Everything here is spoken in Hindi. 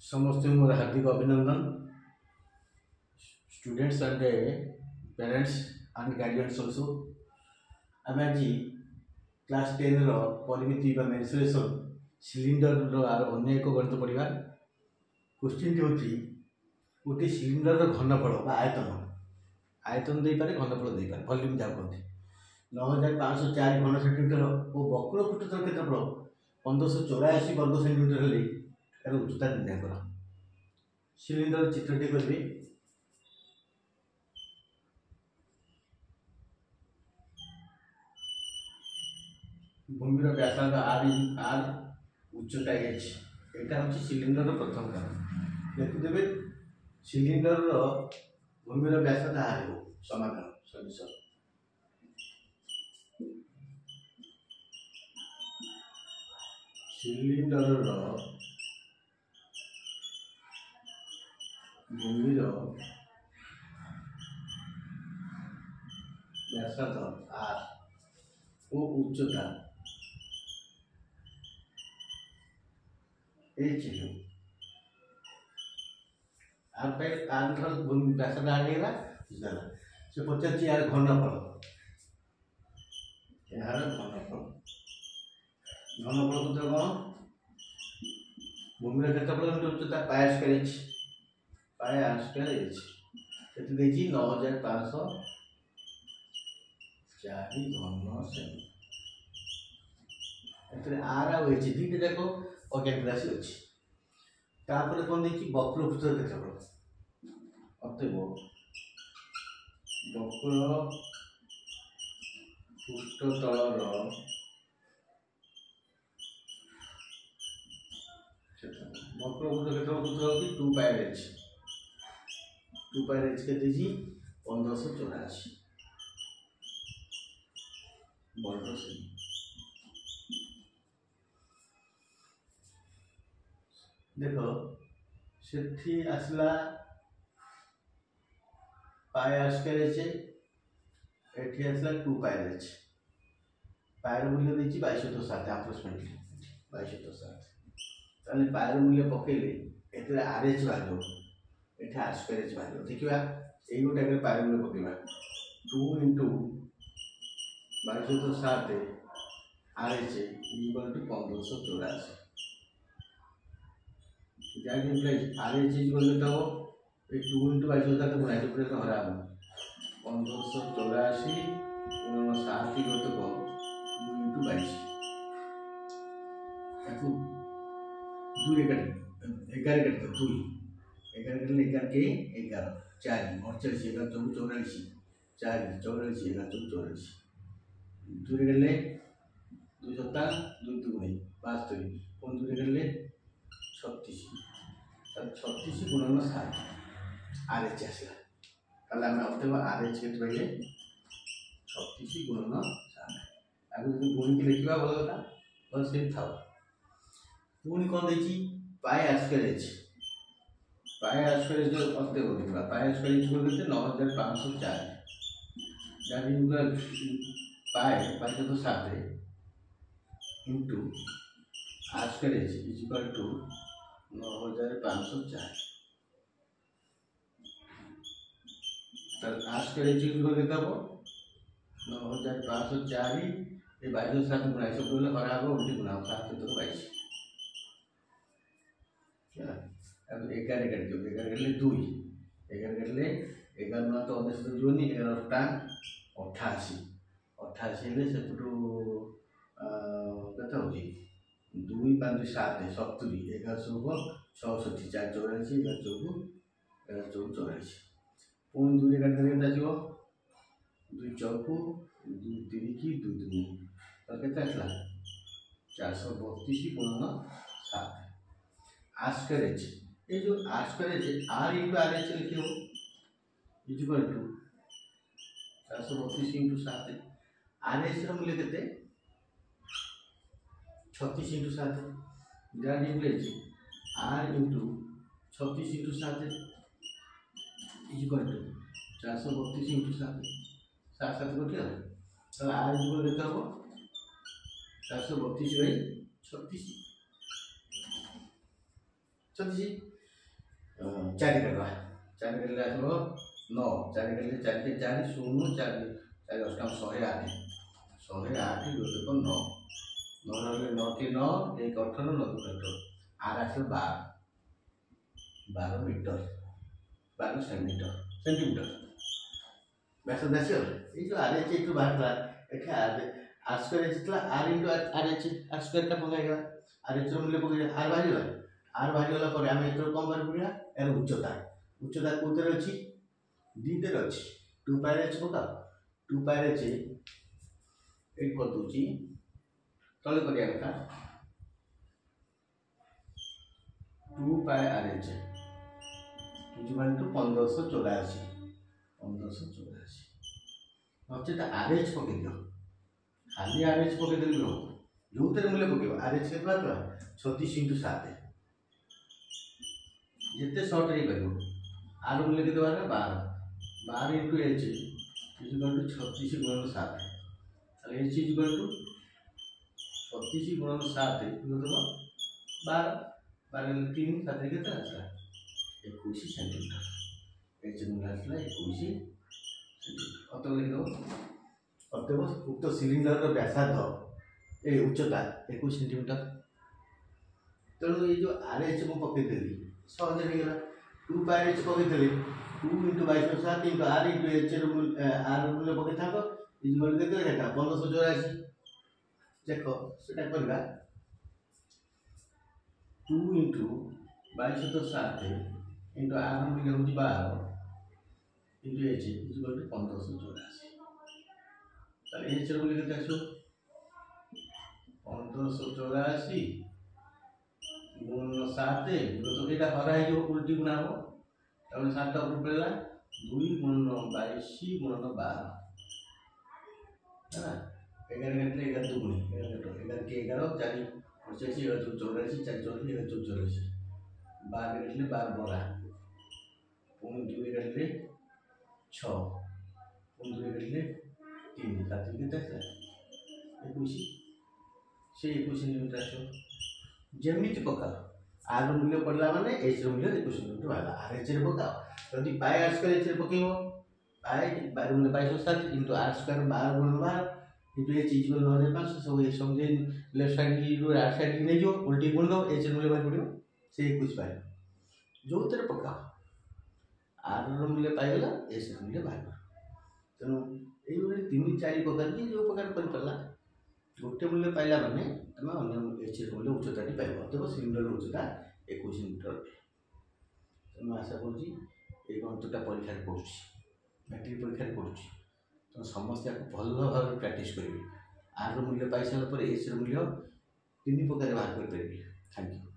समस्त मोर हार्दिक अभिनंदन students and parents and guardians also आम आज क्लास 10 परिमिति मेन्सुरेशन सिलिंडर अन्य एक गणित पढ़ा। क्वेश्चन हूँ गोटे सिलिंडर घनफल आयतन आयतन दे पारे घनफल दे पारे वॉल्यूम जहाँ कहते 9504 घन सेंटीमीटर और वक्र पृष्ठतर क्षेत्रफल 1584 वर्ग सेंटीमीटर हेल्ले यार उच्चता निर्णय कर। सिलिंडर चित्रटी करी भूमिर व्यासार्ध आर उच्चता एच यहाँ हूँ सिलिंडर प्रथम कारण देखिदेवे सिलिंडर भूमिर व्यासार्ध आर हो समाधान सल्यूशन सिलिंडर भूमिर व्यासार्ध आर ओ उच्चता एच हो आर भूमि व्यासार्ध आर है से पचार यार घनफल यार घनफल सूत्र कौन भूमिर क्षेत्रफल उच्चता pi square H pi are square H केते देछि 9504 घन सेमी एतरे आर आ एच दीटे देखो अज्ञात राशि अछि तापर कोन देछि वक्र पृष्ठतर क्षेत्रफल अतएव वक्र पृष्ठतलर वक्र पृष्ठतल सूत्र होगी 2 पाई एच के देछि 1584 वर्ग सेमी। देखो सेठी आसला पाई आर स्क्वायर एच एठी आसला 2 पाई एच पायर मूल्य देछि 2207 अप्रोक्सीमेटली 2207 ताले पायर मूल्य पकेले एतरे आर एच बाजो एठी आर स्क्वायर एच बाजो देखिबा एई गोटे के पायर मूल्य पकेबा 2 * 2207 r H equal to 1584 that implies r H equal to 2 * 2207 गुणा इसे हरा 1584 गुणन 7 गतक 2 * 22 याकू 2 11 11 2 11 11 के 11 4 48 11 24 4 44 11 24 2 गले 2 सप्ताह 2 2 72 कौन 2 गले 36 36 गुणन 7 आर एच आसला ताले हम अतएव आर एच के पहिले 36 गुणन 7 आगु जो गुण के लिखिबा भल कथा बस से थाओ पुणी कौन देछि पाई आर स्क्वायर एच जो अतएव लिखिबा पाई आर स्क्वायर इक्वल करते 9504 that equal pi 507 into r square h is equal to 9504 तर आर स्क्वायर एच इक्वल केते हो 9504 ए 2207 गुणा सब बोले हरा हो उल्टी गुणा 7 तो 22 क्या अब 11 कर दियो 11 कर ले 2 11 कर ले 11 ना तो 19 जोनी 11 टा 88 88 ले सेटू कत होजी 2 5 7 70 11 64 4 84 11 84 पुणी 2 काट देले केता जीवो 2 चौकू 2 3 की 2 2 तो केता आसला 432 गुणन 7 आर स्क्वायर एच ये जो R square H R into R H लिखे हो is equal to 432 into 7 R H रो मूल्य केते 36 into 7 that implies R into 36 into 7 is equal to 432 into 7 7 7 को क्या तो आर इज इक्वल केते हो 432 बाई 36 36 चारि काटवा चारि काटिले आसब 9 चारि काटिले 4 के 4 0 4 4 अष्टाम 108 108 2 9 9 9 के 9 1 18 9 2 18 आर आसो 12 मीटर 12 सेंटीमीटर व्यास दासी ये जो आर एच एटू बाहर एठी आर स्क्वायर एच थला r into r h r square का पकाइगा आर एच मूल्य पकाइगा आर बाहरी गला पर आम एथर कम बाहर पड़ा यार उच्चता उच्चता कौन अच्छी दुईटे अच्छी 2 पाई एच पका 2 पाई एच ये कर दूची तले करिया कथा 2 pi R H equal to 1584 नचेत आर एच पकई दियो खाली आर एच पकई देली जो मूल्य पकड़ आर एच के 36 इंटू 7 जिते सर्ट हो पार आर मूल्य के 12 इंटू एच इक्वल टू 36 गुणन 7 एच इक्वल टू 36 गुणन 7 12 12 3 7 के 21 सेंटीमीटर एच मूल्य आसला 21 सेंटीमीटर अतएव लिखिदेव अतएव उक्त सिलिंडर व्यासार्ध ए उच्चता 21 सेंटीमीटर तेणु ये जो आर एच को पकईदेली सहज हो 2 पाई एच पकईदेली 2 into 22 into R into H R मूल्य पकई था इक्वल के 1584 देख से करवा 2 इंटू 22 इंटू आर मूल्य हूँ 12 into h equal to 1584 h मूल्य के 1584 गुण 7 तो ये हरा हो उल्टी गुणा हम तब 7 ऊपर पड़ा 2 गुण 22 गुण 12 है 11 घंटे 11 दुगुणी 11 के 11 4 85 11 84 4 84 11 84 12 घंटे 12 बड़ा पुणी 2 घंटे 6 पुणी 2 घंटे 3 7 के 21 से 21 सेंटीमीटर आसो जमीती पका आर मूल्य पड़ा माने एच मूल्य 21 सेंटीमीटर बाहर आर एच पका जदि पाई आर स्क्वायर एच पकेबो पाई 12 मूल्य 22 इंटू आर स्क्वायर 12 गुण 12 इंटू एच इक्वल 9500 सब ये समझे left side row right side की नहीं जो उल्टी गुण दो एच मूल्य बाहर पड़ो से 21 पाई जो तेरे पका आर मूल्य पाइला एच मूल्य बाहर तेणु ये 3-4 प्रकार की जो प्रकार कर पड़ला गोटे मूल्य पाइला माने तुम अन्य एच मूल्य उच्चता पाइब अतएव सिलिंडर उच्चता 21 मीटर तुम आशा करुँच अंतटा परीक्षा पढ़ुँ मैट्रिक परीक्षा पढ़ुँ तुम समस्त भल भाव प्रैक्टिस करेंगे आर मूल्य पाई सारा एच मूल्य 3 प्रकार बाहर कर थैंक यू।